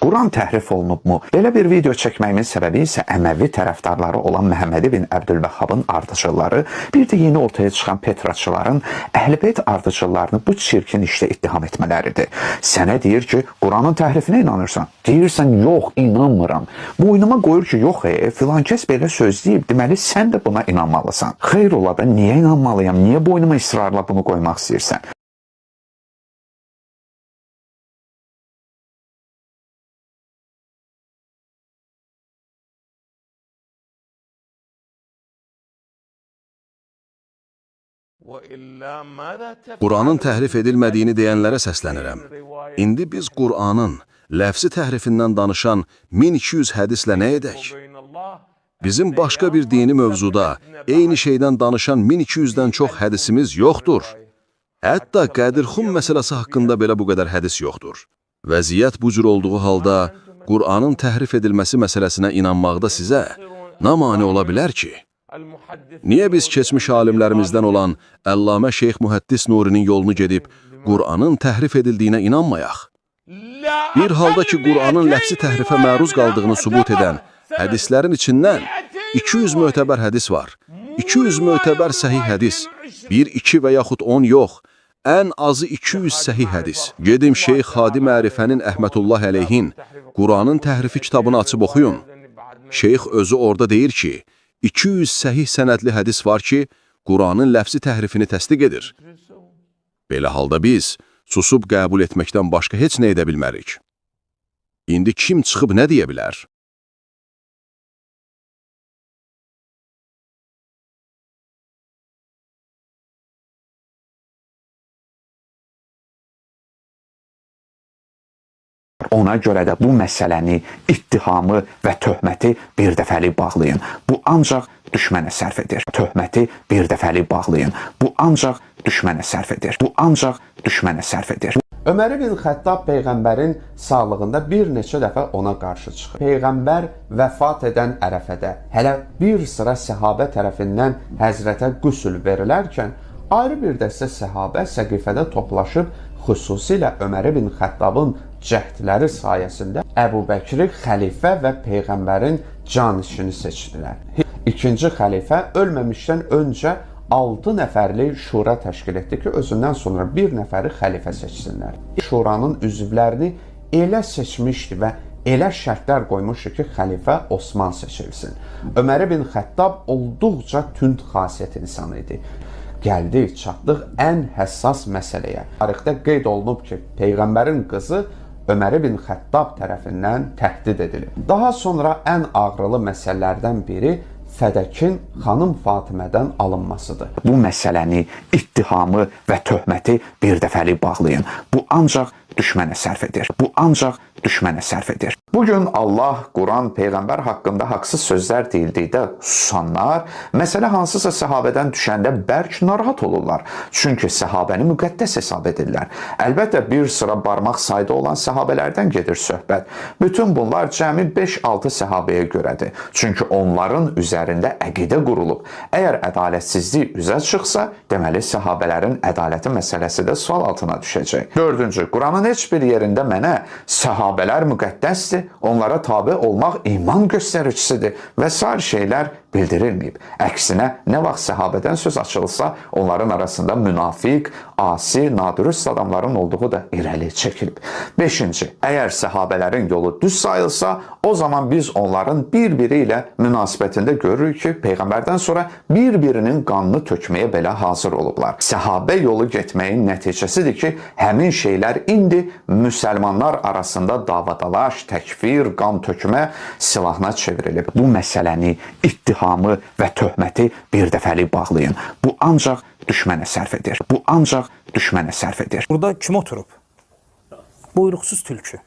Quran təhrif olunubmu? Belə bir video çəkməyimin səbəbi isə Əməvi tərəfdarları olan Məhəmməd ibn Əbdülvəhhabın ardıcılları, bir də yeni ortaya çıxan Petraçıların Əhl-i-Beyt ardıcıllarını bu çirkin işlə ittiham etmələridir. Sənə deyir ki, Quranın təhrifinə inanırsan. Deyirsən, yox, inanmıram. Boynuma qoyur ki, yox, filan kəs belə söz deyib, deməli sən də buna inanmalısan. Xeyr ola da, niyə inanmalıyam? Niyə boynuma israrla bunu qoymaq istəyirsən? Quranın təhrif edilmədiyini deyənlərə səslənirəm. İndi biz Quranın ləfsi təhrifindən danışan 1200 hədislə nə edək? Bizim başqa bir dini mövzuda eyni şeydən danışan 1200-dən çox hədisimiz yoxdur. Hətta Qədirxum məsələsi haqqında belə bu qədər hədis yoxdur. Vəziyyət bu cür olduğu halda Quranın təhrif edilməsi məsələsinə inanmaqda sizə nə mane ola bilər ki? Niyə biz keçmiş alimlərimizdən olan Əllamə Şeyx Mühəddis Nurinin yolunu gedib Quranın təhrif edildiyinə inanmayaq? Bir halda ki, Quranın ləfsi təhrifə məruz qaldığını sübut edən hədislərin içindən 200 mötəbər hədis var. 200 mötəbər səhih hədis. 1, 2 və yaxud 10 yox. Ən azı 200 səhih hədis. Gedim Şeyx Hadi Mərifənin Əhmətullah əleyhin Quranın təhrifi kitabını açıb oxuyun. Şeyx özü orada deyir ki, 200 səhih sənədli hədis var ki, Quranın ləfsi təhrifini təsdiq edir. Belə halda biz susub qəbul etməkdən başqa heç nə edə bilmərik. İndi kim çıxıb nə deyə bilər? Ona görə də bu məsələni, ittihamı və töhməti bir dəfəlik bağlayın. Bu ancaq düşmənə sərf edir. Töhməti bir dəfəlik bağlayın. Bu ancaq düşmənə sərf edir. Bu ancaq düşmənə sərf edir. Ömər ibn Xəttab Peyğəmbərin sağlığında bir neçə dəfə ona qarşı çıxır. Peyğəmbər vəfat edən ərəfədə hələ bir sıra səhabə tərəfindən həzrətə qüsül verilərkən, ayrı bir dəstə səhabə Səqifədə toplaşıb, xüsusilə Ömər ibn Xəttabın cəhdləri sayəsində Əbu Bəkri xəlifə və Peyğəmbərin canişini seçdilər. İkinci xəlifə ölməmişdən öncə 6 nəfərlik şura təşkil etdi ki, özündən sonra bir nəfəri xəlifə seçsinlər. Şuranın üzvlərini elə seçmişdi və elə şərtlər qoymuşdu ki, xəlifə Osman seçilsin. Ömər ibn Xəttab olduqca tünd xasiyyət insanı idi. Gəldik, çatdıq ən həssas məsələyə. Tarixdə qeyd olunub ki, Peyğəmbərin qızı Ömər ibn Xəttab tərəfindən təhdid edilib. Daha sonra ən ağrılı məsələlərdən biri Fədəkin xanım Fatimədən alınmasıdır. Bu məsələni, ittihamı və töhməti bir dəfəlik bağlayın. Bu ancaq düşmənə sərf edir. Bu ancaq düşmənə sərf edir. Bugün Allah, Quran, Peyğəmbər haqqında haqsız sözlər deyildikdə susanlar, məsələ hansısa səhabədən düşəndə bərk narahat olurlar. Çünki səhabəni müqəddəs hesab edirlər. Əlbəttə, bir sıra barmaq sayda olan səhabələrdən gedir söhbət. Bütün bunlar cəmi 5-6 səhabəyə görədir. Çünki onların üzərində əqidə qurulub. Əgər ədalətsizlik üzə çıxsa, deməli səhabələrin ədaləti məsələsi də sual altına düşəcək. Dördüncü, Quranın heç bir yerində mənə səhabələr müqəddəsdir, onlara tabe olmaq iman göstəricisidir və sair şeylər bildirilməyib. Əksinə, nə vaxt səhabədən söz açılsa, onların arasında münafiq, asi, nadürüst adamların olduğu da irəli çəkilib. Beşinci, əgər səhabələrin yolu düz sayılsa, o zaman biz onların bir-biri ilə münasibətində görürük ki, Peyğəmbərdən sonra bir-birinin qanını tökməyə belə hazır olublar. Səhabə yolu getməyin nəticəsidir ki, həmin şeylər indi müsəlmanlar arasında davadalaş, təkfir, qan tökmə silahına çevrilib. Bu məsələni, ittihamı və töhməti bir dəfəlik bağlayın. Bu ancaq düşmənə sərf edir. Bu ancaq düşmənə sərf edir. Burada kim oturub? Buyruqsuz tülkü.